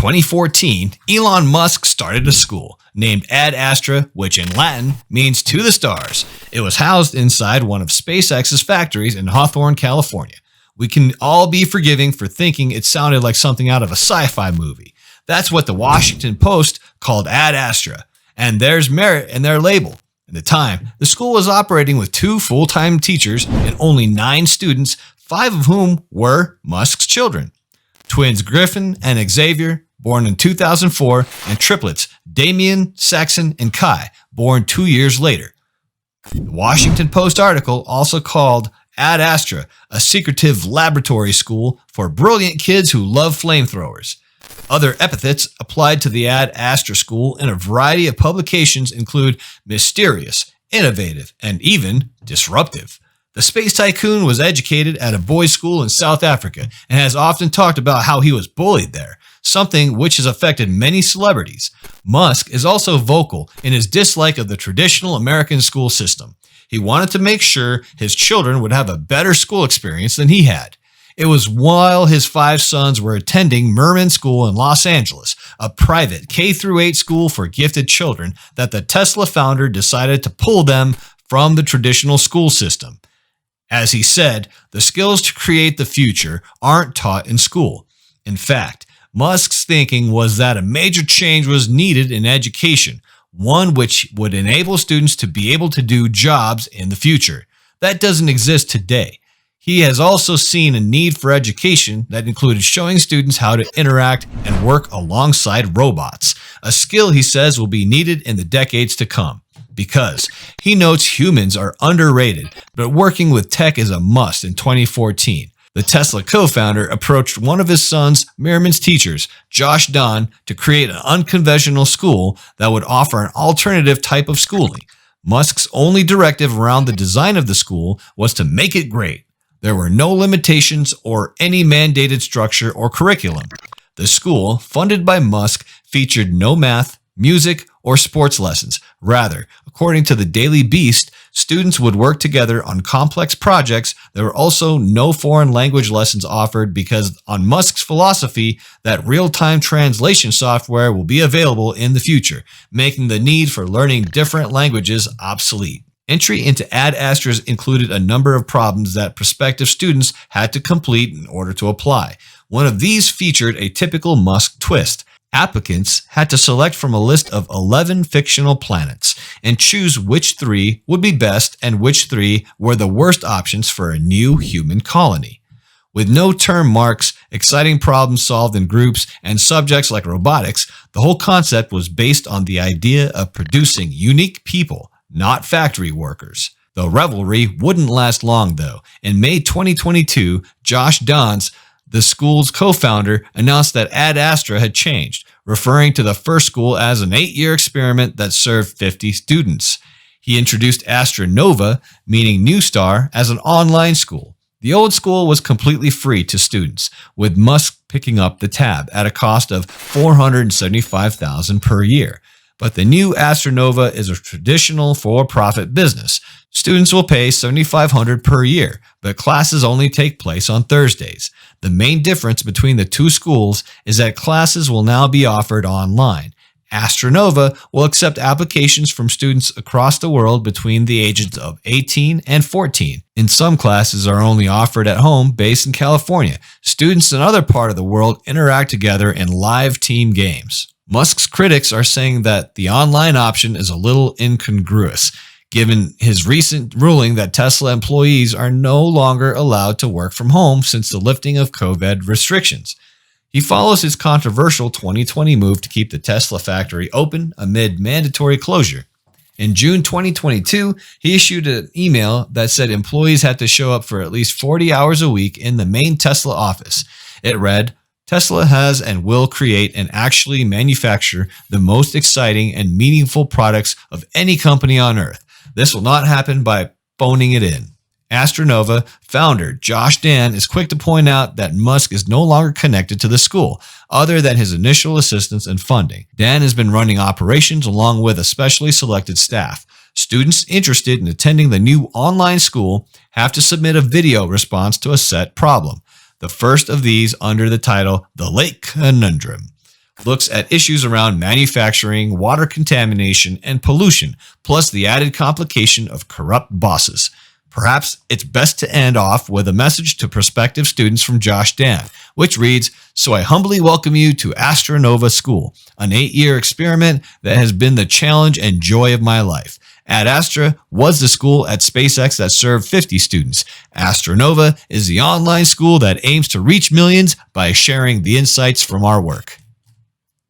2014, Elon Musk started a school named Ad Astra, which in Latin means to the stars. It was housed inside one of SpaceX's factories in Hawthorne, California. We can all be forgiving for thinking it sounded like something out of a sci-fi movie. That's what the Washington Post called Ad Astra, and there's merit in their label. At the time, the school was operating with 2 full-time teachers and only 9 students, 5 of whom were Musk's children. Twins Griffin and Xavier, born in 2004, and triplets Damien, Saxon, and Kai, born 2 years later. The Washington Post article also called Ad Astra a secretive laboratory school for brilliant kids who love flamethrowers. Other epithets applied to the Ad Astra school in a variety of publications include mysterious, innovative, and even disruptive. The space tycoon was educated at a boys' school in South Africa and has often talked about how he was bullied there, something which has affected many celebrities. Musk is also vocal in his dislike of the traditional American school system. He wanted to make sure his children would have a better school experience than he had. It was while his 5 sons were attending Merman School in Los Angeles, a private K-8 school for gifted children, that the Tesla founder decided to pull them from the traditional school system. As he said, the skills to create the future aren't taught in school. In fact, Musk's thinking was that a major change was needed in education, one which would enable students to be able to do jobs in the future. That doesn't exist today. He has also seen a need for education that included showing students how to interact and work alongside robots, a skill he says will be needed in the decades to come. Because he notes humans are underrated, but working with tech is a must in 2014. The Tesla co-founder approached one of his son's Merriman's teachers, Josh Don, to create an unconventional school that would offer an alternative type of schooling. Musk's only directive around the design of the school was to make it great. There were no limitations or any mandated structure or curriculum. The school, funded by Musk, featured no math, music, or sports lessons. Rather, according to the Daily Beast, students would work together on complex projects. There were also no foreign language lessons offered because on Musk's philosophy that real-time translation software will be available in the future, making the need for learning different languages obsolete. Entry into Ad Astra's included a number of problems that prospective students had to complete in order to apply. One of these featured a typical Musk twist. Applicants had to select from a list of 11 fictional planets and choose which 3 would be best and which 3 were the worst options for a new human colony. With no term marks, exciting problems solved in groups, and subjects like robotics, the whole concept was based on the idea of producing unique people, not factory workers. The revelry wouldn't last long, though. In May 2022, Josh Dons, the school's co-founder, announced that Ad Astra had changed, referring to the first school as an 8-year experiment that served 50 students. He introduced Astra Nova, meaning new star, as an online school. The old school was completely free to students, with Musk picking up the tab at a cost of $475,000 per year. But the new Astra Nova is a traditional for-profit business. Students will pay $7,500 per year, but classes only take place on Thursdays. The main difference between the 2 schools is that classes will now be offered online. Astra Nova will accept applications from students across the world between the ages of 18 and 14. And some classes are only offered at home based in California. Students in other parts of the world interact together in live team games. Musk's critics are saying that the online option is a little incongruous, given his recent ruling that Tesla employees are no longer allowed to work from home since the lifting of COVID restrictions. He follows his controversial 2020 move to keep the Tesla factory open amid mandatory closure. In June 2022, he issued an email that said employees had to show up for at least 40 hours a week in the main Tesla office. It read, "Tesla has and will create and actually manufacture the most exciting and meaningful products of any company on earth. This will not happen by phoning it in." Astronova founder Josh Dan is quick to point out that Musk is no longer connected to the school, other than his initial assistance and funding. Dan has been running operations along with a specially selected staff. Students interested in attending the new online school have to submit a video response to a set problem. The first of these under the title The Lake Conundrum. looks at issues around manufacturing, water contamination, and pollution, plus the added complication of corrupt bosses. Perhaps it's best to end off with a message to prospective students from Josh Dan, which reads, "So I humbly welcome you to Astronova School, an 8-year experiment that has been the challenge and joy of my life. Ad Astra was the school at SpaceX that served 50 students. Astronova is the online school that aims to reach millions by sharing the insights from our work."